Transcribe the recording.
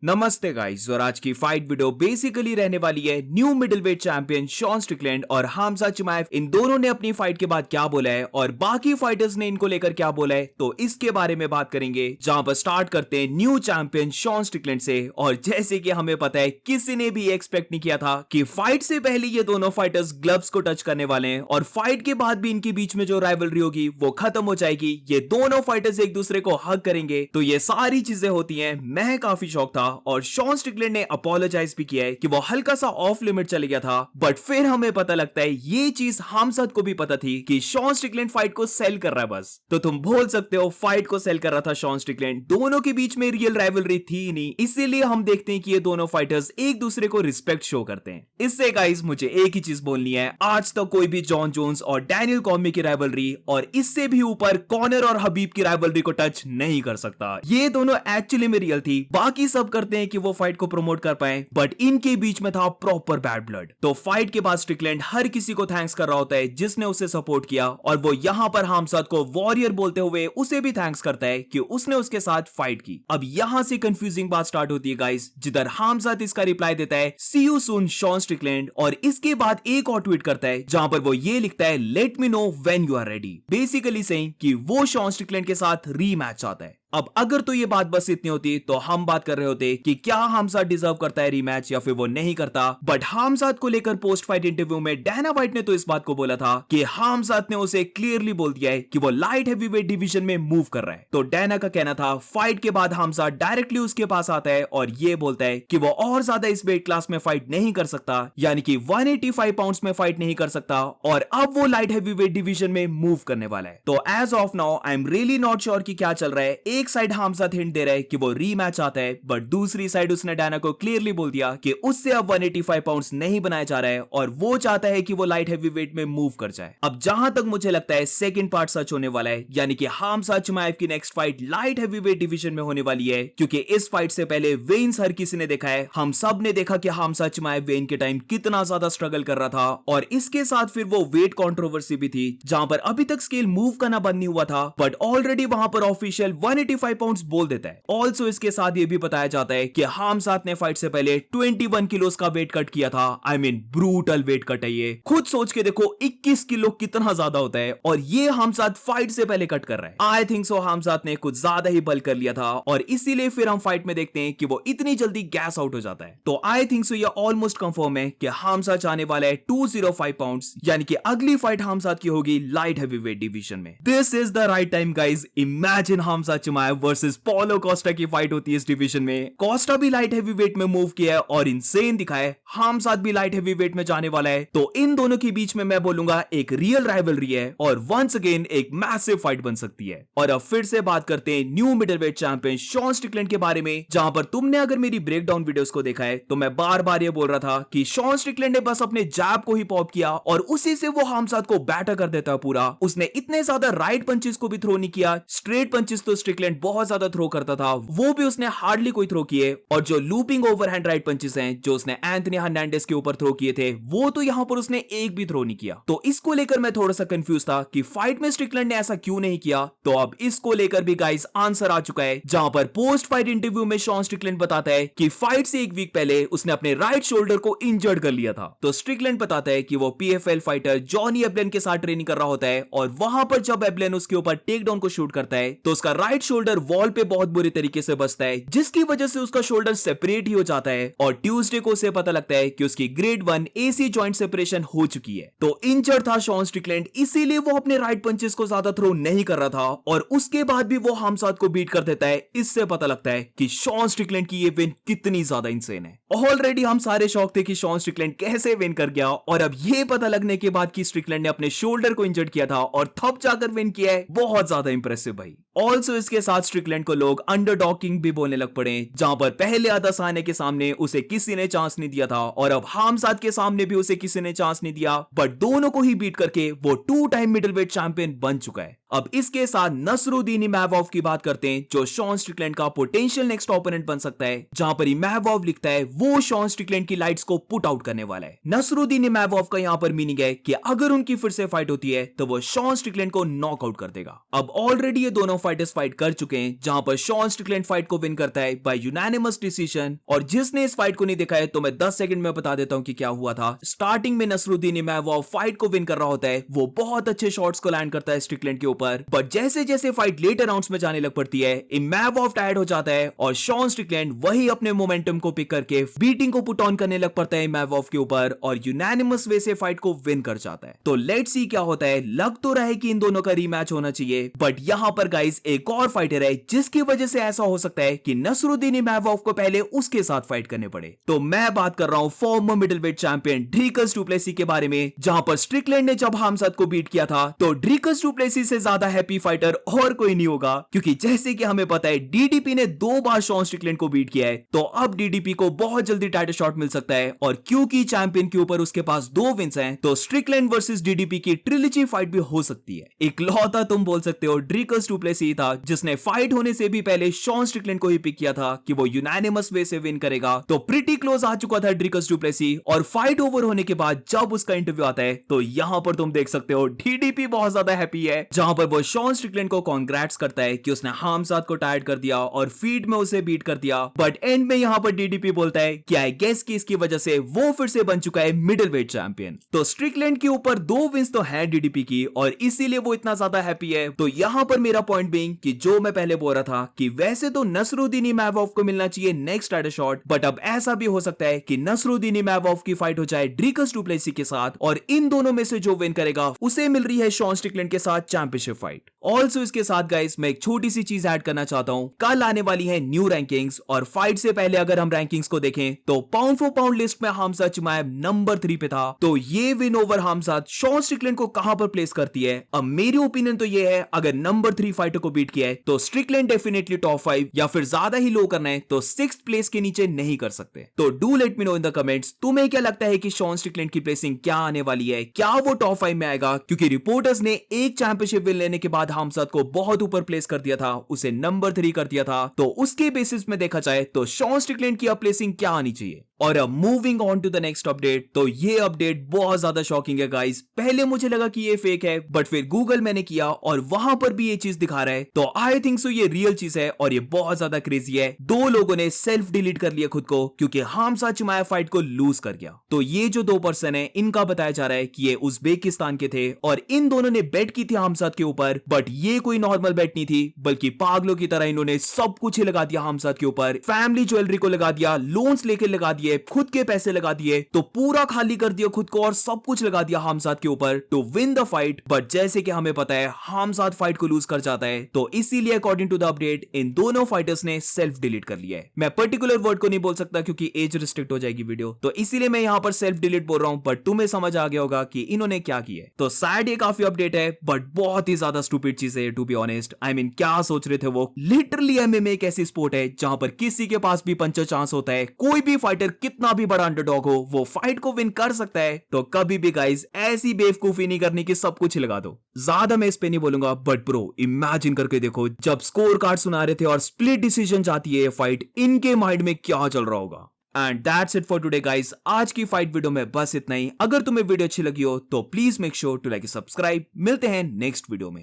नमस्ते गाइस और आज की फाइट वीडियो बेसिकली रहने वाली है new middleweight champion Sean Strickland और हामजा चिमाएव इन दोनों ने अपनी फाइट के बाद क्या बोला है और बाकी फाइटर्स ने इनको लेकर क्या बोला है, तो इसके बारे में बात करेंगे। जहां पर स्टार्ट करते हैं न्यू चैंपियन शॉन स्ट्रिकलैंड से। और जैसे कि हमें पता है, किसी ने भी एक्सपेक्ट नहीं किया था कि फाइट से पहले ये दोनों फाइटर्स ग्लव्स को टच करने वाले हैं और फाइट के बाद भी इनके बीच में जो राइवलरी होगी वो खत्म हो जाएगी। ये दोनों फाइटर्स एक दूसरे को हग करेंगे। तो ये सारी चीजें होती हैं। मैं काफी शॉक था और शॉन स्ट्रिकलैंड ने अपोलोजाइज भी किया है कि वो हल्का सा ऑफ लिमिट चले गया था। बट फिर हमें पता लगता है ये चीज हमसद को भी पता थी कि शॉन स्ट्रिकलैंड फाइट को सेल कर रहा है बस। तो तुम बोल सकते हो फाइट को सेल कर रहा था शॉन स्ट्रिकलैंड। दोनों के बीच में रियल राइवलरी थी ही नहीं, इसीलिए हम देखते हैं कि ये दोनों फाइटर्स एक दूसरे को रिस्पेक्ट शो करते हैं। इससे गाइस मुझे एक ही चीज बोलनी है, आज तक कोई भी जॉन जोन्स और डैनियल कॉर्मियर की राइवलरी और इससे भी ऊपर कॉनर और हबीब की राइवलरी को टच नहीं कर सकता। ये दोनों एक्चुअली में रियल थी। बाकी सब करते हैं कि वो फाइट को प्रमोट कर पाए, बट इनके बीच में था प्रॉपर बैड ब्लड। तो फाइट के बाद स्ट्रिकलैंड हर किसी को थैंक्स कर रहा होता है जिसने उसे सपोर्ट किया, और वो यहाँ पर हमसाद को वॉरियर बोलते हुए उसे भी थैंक्स करता है कि उसने उसके साथ फाइट की। अब यहाँ से कंफ्यूजिंग बात स्टार्ट होती है गाइस, जिधर हमसाद इसका रिप्लाई देता है सी यू सून शॉन स्ट्रिकलैंड, और इसके बाद एक और ट्वीट करता है जहां पर वो ये लिखता है let me know when you are ready, basically saying कि वो शॉन स्ट्रिकलैंड के साथ रीमैच चाहता है। अब अगर तो ये बात बस इतनी होती तो हम बात कर रहे होते कि क्या हमसाद डिजर्व करता है रीमैच या फिर वो नहीं करता। बट हमसाद को लेकर पोस्ट फाइट इंटरव्यू में डैना व्हाइट ने तो इस बात को बोला था कि हमसाद ने उसे क्लियरली बोल दिया है कि वो लाइट हेवीवेट डिवीजन में मूव कर रहा है। तो डैना का कहना था फाइट के बाद हमसाद डायरेक्टली उसके पास आता है और ये बोलता है कि वो और ज्यादा इस वेट क्लास में फाइट नहीं कर सकता, यानी कि 185 पाउंड्स में फाइट नहीं कर सकता, और अब वो लाइट हेवीवेट डिवीजन में मूव करने वाला है। तो as of now I am really not sure कि क्या चल रहा है। एक साइड हमसाद हिंट दे रहा है कि वो रीमैच आता है, बट दूसरी साइड उसने डायना को क्लियरली बोल दिया कि उससे अब 185 पाउंड्स नहीं बनाया जा रहा है और वो चाहता है कि वो लाइट हेवीवेट में मूव कर जाए। अब जहां तक मुझे लगता है सेकंड पार्ट सच होने वाला है, यानी कि हमसाद चिमाएव की next fight light heavyweight division में होने वाली है, क्योंकि इस फाइट से पहले वेन्स हर किसी ने देखा है। हम सब ने देखा कि हमसाद चिमाएव वेन के टाइम कितना ज्यादा स्ट्रगल कर रहा था, और इसके साथ फिर वो वेट कंट्रोवर्सी भी थी जहां पर अभी तक स्केल मूव करना बंद नहीं हुआ था, बट ऑलरेडी वहां पर ऑफिशियल 185 पाउंड्स बोल देता है। ऑल्सो इसके साथ ये भी बताया जाता है कि हमसाद ने फाइट से पहले 21 किलोस का वेट कट किया था। I mean brutal weight cut है ये। खुद सोच के देखो 21 किलो कितना ज्यादा होता है, और ये हमसाद फाइट से पहले कट कर रहा है। आई थिंक सो हमसाद ने कुछ ज्यादा ही बल कर लिया था, और इसीलिए फिर हम फाइट में देखते हैं कि वो इतनी जल्दी गैस आउट हो जाता है। तो आई थिंक सो ये ऑलमोस्ट कंफर्म है कि हमसाद चाहने वाला है 205 पाउंड्स, यानी कि अगली फाइट हमसाद की होगी लाइट हेवीवेट डिवीजन में। This is the right time guys. Imagine Khamzat Chimaev versus Paulo Costa की फाइट होती है इस डिवीजन में। कोस्टा भी लाइट हेवीवेट में मूव किया है और इनसेन दिखाया, हमसाद भी लाइट हेवीवेट में जाने वाला है। तो इन दोनों के बीच में मैं बोलूंगा एक रियल राइवलरी है और वंस अगेन एक मैसिव फाइट बन सकती है। और अब फिर से बात करते हैं new middleweight champion Sean Strickland के बारे में, जहां पर तुमने अगर मेरी ब्रेकडाउन वीडियोस को देखा है तो मैं बार बार ये बोल रहा था कि शॉन स्ट्रिकलैंड ने बस अपने जैब को ही पॉप किया और उसी से वो हमसाद को बैटर कर देता पूरा। उसने इतने ज्यादा राइट पंचेस को भी थ्रो नहीं किया। स्ट्रेट पंचेस तो स्ट्रिकलैंड बहुत ज्यादा थ्रो करता था, वो भी उसने हार्डली कोई थ्रो किए, और जो लूपिंग ओवरहैंड राइट पंचेस हैं जो उसने एंथनी हर्नांडेज के ऊपर थ्रो किए थे, वो तो यहां पर उसने एक भी थ्रो नहीं किया। तो इसको लेकर मैं थोड़ा सा कंफ्यूज था कि फाइट में स्ट्रिकलैंड ने ऐसा क्यों नहीं किया। तो अब इसको लेकर भी गाइस आंसर आ चुका है, जहां पर पोस्ट फाइट इंटरव्यू में शॉन स्ट्रिकलैंड बताता है कि फाइट से एक वीक पहले उसने अपने राइट शोल्डर को इंजर्ड कर लिया था। तो स्ट्रिकलैंड बताता है कि वो पीएफएल फाइटर जॉनी एब्लेन के साथ ट्रेनिंग कर रहा होता है, और वहां पर जब एब्लेन उसके ऊपर टेक डाउन को शूट करता है तो उसका राइट शोल्डर वॉल पे बहुत बुरी तरीके से बसता है, जिसकी वजह से उसका शोल्डर सेपरेट ही हो जाता है। और ट्यूसडे को उसे पता लगता है कि उसकी ग्रेड 1 एसी जॉइंट सेपरेशन हो चुकी है। तो इंजर्ड था शॉन स्ट्रिकलैंड, इसीलिए वो अपने राइट पंचेस को ज्यादा थ्रो नहीं कर रहा था, और उसके बाद भी वो हमसाद को बीट कर देता है। इससे पता लगता है कि शॉन स्ट्रिकलैंड की ये विन कितनी ज्यादा इंसेन है। ऑलरेडी हम सारे शौक थे कि शॉन स्ट्रिकलैंड कैसे विन कर गया, और अब ये पता लगने के बाद कि स्ट्रिकलैंड ने अपने शोल्डर को इंजर्ड किया था और तब जाकर विन किया है, बहुत ज्यादा इंप्रेसिव भाई। ऑल्सो इसके साथ स्ट्रिकलैंड को लोग अंडरडॉग किंग भी बोलने लग पड़े, जहां पर पहले अदासाने के सामने उसे किसी ने चांस नहीं दिया था, और अब हमसाद के सामने भी उसे किसी ने चांस नहीं दिया, बट दोनों को ही बीट करके वो 2 टाइम मिडलवेट चैंपियन बन चुका है। अब इसके साथ नसरुद्दीन इमामोव की बात करते हैं, जो शॉन स्ट्रिकलैंड का पोटेंशियल नेक्स्ट ओपोनेंट बन सकता है, जहां पर इमामोव लिखता है वो शॉन स्ट्रिकलैंड की लाइट्स को पुट आउट करने वाला है। नसरुद्दीन इमामोव का यहां पर मीनिंग है कि अगर उनकी फिर से फाइट होती है तो वो शॉन स्ट्रिकलैंड को नॉकआउट कर देगा। अब ऑलरेडी ये दोनों फाइटर्स फाइट कर चुके हैं, जहां पर शॉन स्ट्रिकलैंड फाइट को विन करता है बाय यूनानिमस डिसीजन। और जिसने इस फाइट को नहीं देखा है तो मैं 10 सेकंड में बता देता हूं कि क्या हुआ था। स्टार्टिंग में नसरुद्दीन इमामोव फाइट को विन कर रहा होता है, वो बहुत अच्छे शॉट्स को लैंड करता है स्ट्रिकलैंड के ऊपर, बट जैसे जैसे फाइट लेटर राउंड्स में जाने लग पड़ती है, इमामोव टायर्ड हो जाता है और शॉन स्ट्रिकलैंड वही अपने मोमेंटम को पिक करके बीटिंग को पुट ऑन करने लग पड़ता है इमामोव के ऊपर और यूनानिमस वे से फाइट को विन कर जाता है। तो लेट्स सी क्या होता है। लग तो रहा है कि इन दोनों का रीमैच होना चाहिए, बट यहां पर गाइस एक और फाइटर है जिसकी वजह से ऐसा हो सकता है कि नसरुद्दीन इमामोव को पहले उसके साथ फाइट करने पड़े। तो मैं बात कर रहा हूं former middleweight champion Dricus du Plessis के बारे में, जहां पर स्ट्रिकलैंड ने जब हामजात को बीट किया था तो ड्रीकस डु प्लेसी से ज्यादा हैप्पी फाइटर और कोई नहीं होगा, क्योंकि जैसे कि हमें पता है डीडीपी ने 2 बार शॉन स्ट्रिकलैंड को बीट किया है, तो अब डीडीपी को बहुत जल्दी टाइटल शॉट मिल सकता है। और क्योंकि चैंपियन के ऊपर उसके पास 2 विंस हैं, तो स्ट्रिकलैंड वर्सेस डीडीपी की ट्रिलॉजी फाइट भी हो सकती है। इकलौता तुम बोल सकते हो ड्रीकस डु प्लेसी था जिसने फाइट होने से भी पहले शॉन स्ट्रिकलैंड को ही पिक किया था कि वो यूनानिमस वे से विन करेगा। तो प्रीटी क्लोज आ चुका था ड्रीकस डु प्लेसी, और फाइट ओवर होने के बाद जब उसका इंटरव्यू आता है तो यहां पर तुम देख सकते हो डीडीपी बहुत ज्यादा हैप्पी है, जहां पर वो शॉन स्ट्रिकलैंड को कांग्रेट्स करता है कि उसने हामजात को टायर्ड कर दिया और फीड में उसे बीट कर दिया। बट एंड में यहां पर डीडीपी बोलता है कि आई गेस कि इसकी वजह से वो फिर से बन चुका है मिडिलवेट चैंपियन। तो स्ट्रिकलैंड के ऊपर 2 विंस तो है डीडीपी की और इसीलिए वो इतना ज्यादा हैप्पी है। तो यहां पर मेरा पॉइंट बीइंग कि जो मैं पहले बोल रहा था कि वैसे तो नसरुद्दीन इमामोव को मिलना चाहिए नेक्स्ट टाइटल शॉट, बट अब ऐसा भी हो सकता है कि नसरुद्दीन इमामोव की फाइट हो जाए ड्रीकस डु प्लेसी के साथ और इन दोनों में से जो विन करेगा उसे मिल रही है शॉन स्ट्रिकलैंड के साथ चैंपियनशिप फाइट। ऑल्सो इसके साथ गाइस मैं एक छोटी सी चीज ऐड करना चाहता हूं। कल आने वाली है न्यू रैंकिंग्स और फाइट से पहले अगर हम रैंकिंग्स को देखें तो पाउंड फॉर पाउंड लिस्ट में हामजा चिमाएव नंबर 3 पे था। तो ये विन ओवर हामजात शॉन स्ट्रिकलैंड को कहां पर प्लेस करती है? अब मेरी ओपिनियन तो ये है, अगर नंबर 3 फाइटर को बीट किया है तो स्ट्रिकलैंड डेफिनेटली टॉप 5 या फिर ज्यादा ही लो करना है तो 6th प्लेस के नीचे नहीं कर सकते। तो do let me no in the comments, तुम्हें क्या लगता है कि शॉन स्ट्रिकलैंड की प्लेसिंग क्या आने वाली है? क्या वो टॉप 5 में आएगा? क्योंकि रिपोर्टर्स ने एक चैंपियनशिप विन लेने के बाद हामजात को बहुत ऊपर प्लेस कर दिया था, उसे नंबर 3 कर दिया था। तो उसके बेसिस में देखा जाए तो शॉन स्ट्रिकलैंड की अब प्लेसिंग क्या आनी चाहिए? और अब moving on to the next update. तो ये अपडेट बहुत ज्यादा शॉकिंग है गाइस। पहले मुझे लगा कि ये फेक है, बट फिर गूगल मैंने किया और वहां पर भी ये चीज दिखा रहा है, तो आई थिंक सो ये रियल चीज है और ये बहुत ज्यादा क्रेजी है। 2 लोगों ने सेल्फ डिलीट कर लिया खुद को क्योंकि हामजा चिमाएव फाइट को लूज कर गया। तो ये जो 2 पर्सन है इनका बताया जा रहा है कि ये उज्बेकिस्तान के थे और इन दोनों ने बेट की थी हामजात के ऊपर, बट ये कोई नॉर्मल बेट नहीं थी, बल्कि पागलों की तरह इन्होंने सब कुछ ही लगा दिया हामजात के ऊपर। फैमिली ज्वेलरी को लगा दिया, लोन्स लेके लगा दिए, खुद के पैसे लगा दिए, तो पूरा खाली कर दिया खुद को और सब कुछ लगा दिया हामजात के ऊपर to win the fight. But जैसे कि हमें पता है हामजात फाइट को लूज कर जाता है, तो इसीलिए अकॉर्डिंग टू द अपडेट इन दोनों फाइटर्स ने सेल्फ डिलीट कर लिया है। मैं पर्टिकुलर वर्ड को नहीं बोल सकता क्योंकि एज रिस्ट्रिक्ट हो जाएगी वीडियो, तो इसीलिए मैं यहां पर सेल्फ डिलीट बोल रहा हूं, बट तुम्हें समझ आ गया होगा कि इन्होंने क्या किया है। तो सैड ये काफी अपडेट है, बट बहुत ही ज्यादा स्टूपिड चीज है to be honest. I mean क्या सोच रहे थे वो? लिटरली एमएमए एक ऐसी स्पोर्ट है जहां पर किसी के पास भी पंचर चांस होता है, कोई भी फाइटर कितना भी बड़ा अंडरडॉग हो वो फाइट को विन कर सकता है। तो कभी भी गाइस ऐसी बेवकूफी नहीं करनी कि सब कुछ लगा दो। ज्यादा मैं इस पे नहीं बोलूंगा, बट ब्रो इमेजिन करके देखो जब स्कोर कार्ड सुना रहे थे और स्प्लिट डिसीजन जाती है ये फाइट, इनके माइंड में क्या चल रहा होगा। And that's it for today guys. आज की फाइट वीडियो में बस इतना ही। अगर तुम्हें वीडियो अच्छी लगी हो तो please make sure to like subscribe. मिलते हैं नेक्स्ट वीडियो में।